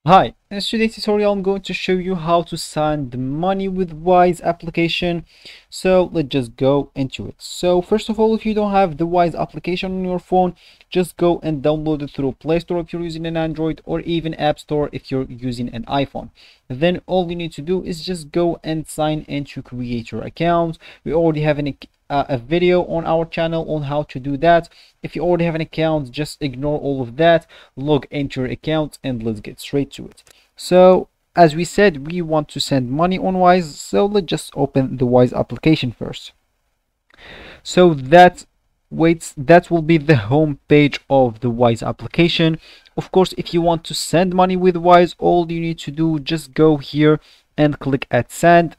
Hi, in today's tutorial I'm going to show you how to send money with Wise application. So let's just go into it. So first of all, if you don't have the Wise application on your phone, just go and download it through Play Store if you're using an Android, or even App Store if you're using an iPhone. Then all you need to do is just go and sign in to create your account. We already have a video on our channel on how to do that. If you already have an account, just ignore all of that, log into your account, and let's get straight to it. So as we said, we want to send money on Wise, so let's just open the Wise application first. So that will be the home page of the Wise application. Of course, if you want to send money with Wise, all you need to do, just go here and click at send,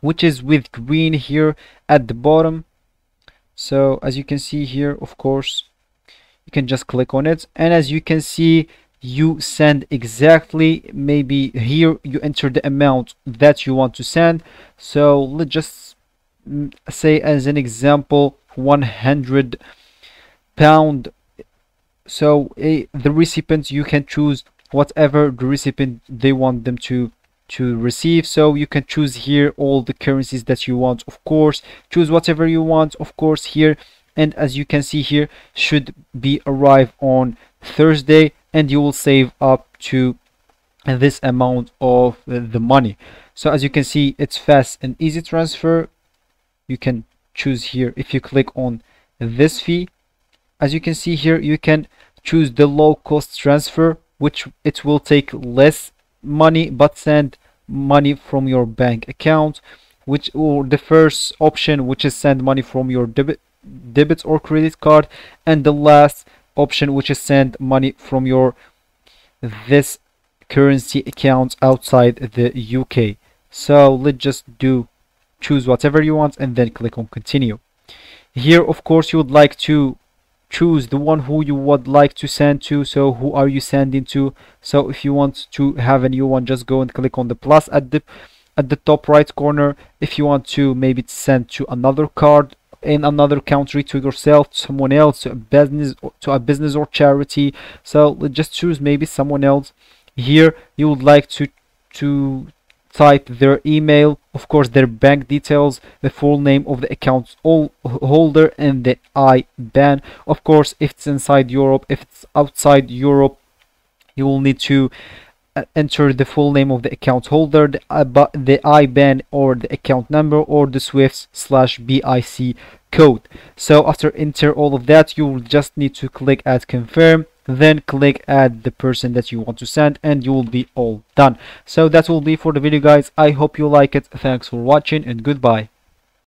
which is with green here at the bottom. So as you can see here, of course, you can just click on it, and as you can see, you send exactly, maybe here you enter the amount that you want to send. So let's just say, as an example, 100 pound. So the recipient, you can choose whatever the recipient they want them to receive. So you can choose here all the currencies that you want, of course, choose whatever you want, of course, here. And as you can see here, should be arrive on Thursday, and you will save up to this amount of the money. So as you can see, it's fast and easy transfer. You can choose here, if you click on this fee, as you can see here, you can choose the low cost transfer, which it will take less money but send money from your bank account, or the first option, which is send money from your debit or credit card, and the last option, which is send money from your this currency account outside the UK. So let's just choose whatever you want and then click on continue. Here, of course, you would like to choose the one who you would like to send to. So who are you sending to? So if you want to have a new one, just go and click on the plus at the top right corner. If you want to maybe send to another card in another country, to yourself, to someone else, to a business or charity, so let's just choose maybe someone else. Here you would like to type their email, of course, their bank details, the full name of the account holder, and the IBAN. Of course, if it's inside Europe, if it's outside Europe, you will need to enter the full name of the account holder, the IBAN or the account number, or the SWIFT/BIC code. So after enter all of that, you will just need to click at confirm, then click add the person that you want to send, and you will be all done. So that will be for the video, guys. I hope you like it. Thanks for watching, and goodbye.